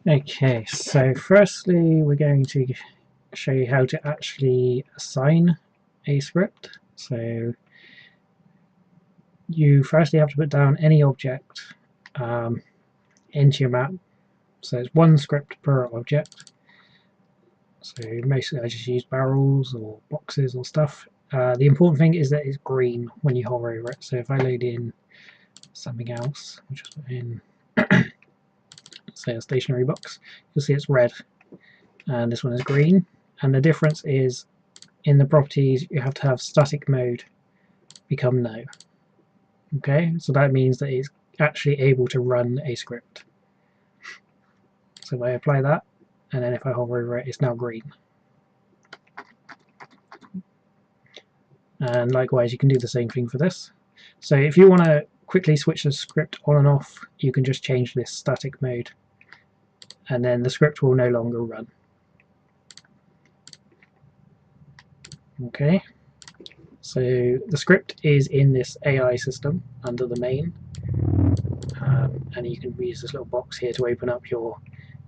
Okay, so firstly we're going to show you how to actually assign a script. So you firstly have to put down any object into your map. So it's one script per object. So mostly I just use barrels or boxes or stuff. The important thing is that it's green when you hover over it. So if I load in something else, I'll just put in say a stationary box, you'll see it's red and this one is green, and the difference is in the properties you have to have static mode become no. Okay, so that means that it's actually able to run a script. So if I apply that, and then if I hover over it, it's now green. And likewise you can do the same thing for this. So if you want to quickly switch the script on and off, you can just change this static mode and then the script will no longer run. Okay, so the script is in this AI system under the main, and you can use this little box here to open up your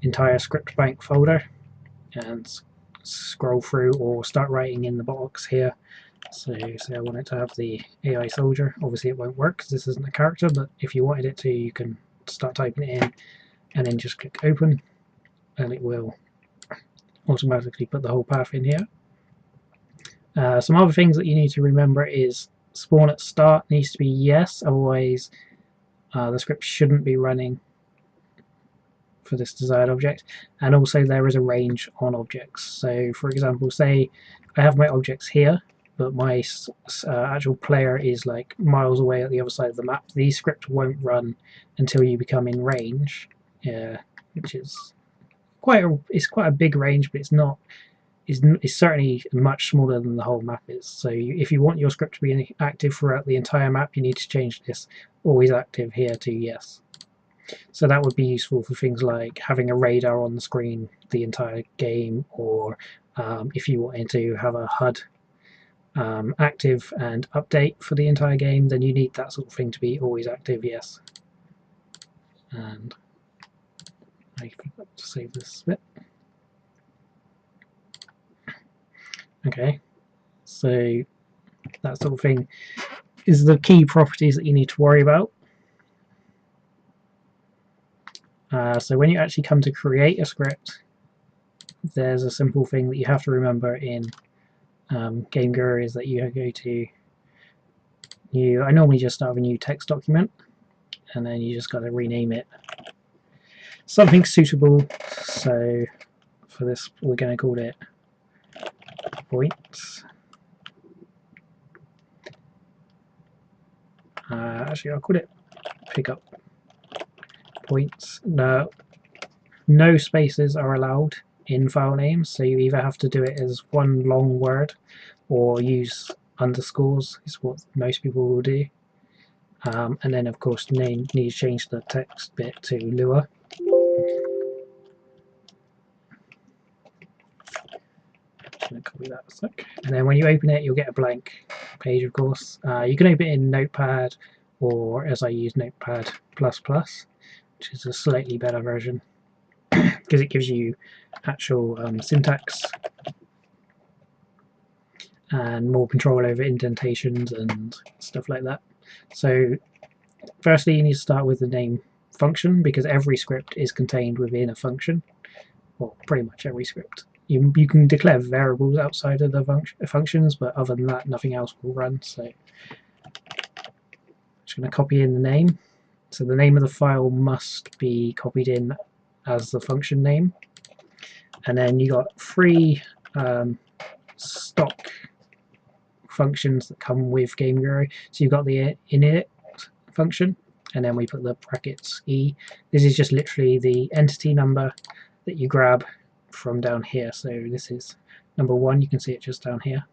entire script bank folder and scroll through or start writing in the box here. So say I want it to have the AI soldier. Obviously it won't work because this isn't a character, but if you wanted it to, you can start typing it in and then just click open and it will automatically put the whole path in here. Some other things that you need to remember is spawn at start needs to be yes, otherwise the script shouldn't be running for this desired object. And also there is a range on objects. So for example, say I have my objects here, but my actual player is like miles away at the other side of the map. These scripts won't run until you become in range, which is quite a big range, but it's certainly much smaller than the whole map is. So if you want your script to be active throughout the entire map, you need to change this always active here to yes. So that would be useful for things like having a radar on the screen the entire game, or if you wanted to have a HUD active and update for the entire game, then you need that sort of thing to be always active, yes. And I forgot to save this bit. Okay, so that sort of thing is the key properties that you need to worry about. So when you actually come to create a script, there's a simple thing that you have to remember in Game Guru is that you go to I normally just start with a new text document and then you just got to rename it something suitable. So for this we're going to call it points. Actually I'll call it pickup points. No spaces are allowed in file names, so you either have to do it as one long word or use underscores is what most people will do. And then of course name needs to change the text bit to Lua. I'm going to copy that a sec. And then when you open it you'll get a blank page, of course. You can open it in Notepad, or as I use Notepad++, which is a slightly better version because it gives you actual syntax and more control over indentations and stuff like that. So firstly you need to start with the name function, because every script is contained within a function. Well, pretty much every script. You can declare variables outside of the functions, but other than that nothing else will run. So I'm just going to copy in the name. So the name of the file must be copied in as the function name. And then you got three stock functions that come with Game Guru. So you've got the init function, and then we put the brackets e. This is just literally the entity number that you grab from down here. So this is number 1, you can see it just down here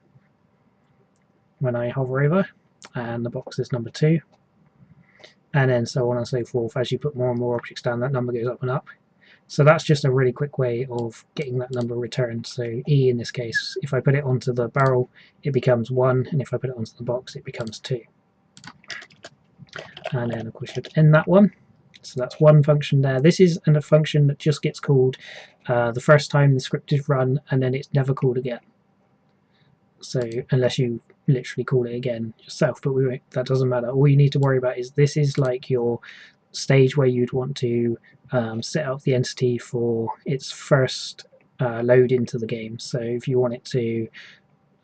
when I hover over, and the box is number 2, and then so on and so forth. As you put more and more objects down, that number goes up and up. So that's just a really quick way of getting that number returned. So E in this case, if I put it onto the barrel it becomes 1, and if I put it onto the box it becomes 2. And then of course you have to end that one. So that's one function there. This is a function that just gets called the first time the script is run, and then it's never called again. So unless you literally call it again yourself, but that doesn't matter. All you need to worry about is this is like your stage where you'd want to set up the entity for its first load into the game. So if you want it to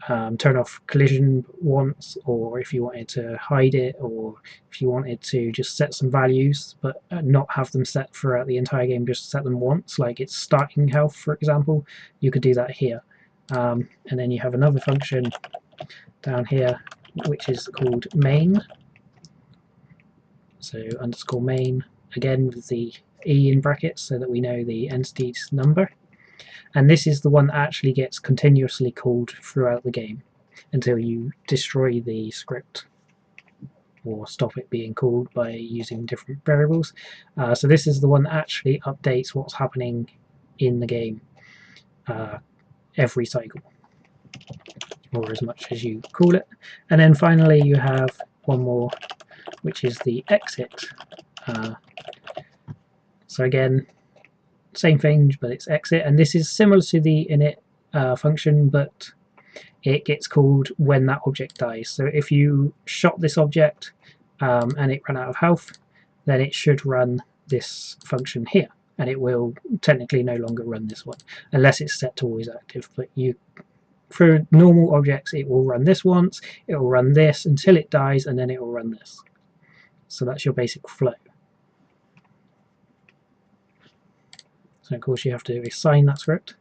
turn off collision once, or if you wanted to hide it, or if you wanted to just set some values but not have them set throughout the entire game, just set them once, like its starting health for example, you could do that here. And then you have another function down here which is called main, so underscore main, again with the E in brackets so that we know the entity's number. And this is the one that actually gets continuously called throughout the game until you destroy the script or stop it being called by using different variables. So this is the one that actually updates what's happening in the game every cycle, or as much as you call it. And then finally you have one more, which is the exit. So again, same thing, but it's exit, and this is similar to the init function, but it gets called when that object dies. So if you shot this object and it ran out of health, then it should run this function here, and it will technically no longer run this one unless it's set to always active. But for normal objects, it will run this once, it will run this until it dies, and then it will run this. So that's your basic flow. So of course you have to assign that script,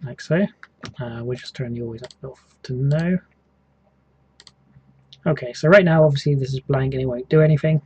like so. We'll just turn the always off to no. Okay, so right now obviously this is blank and it won't do anything.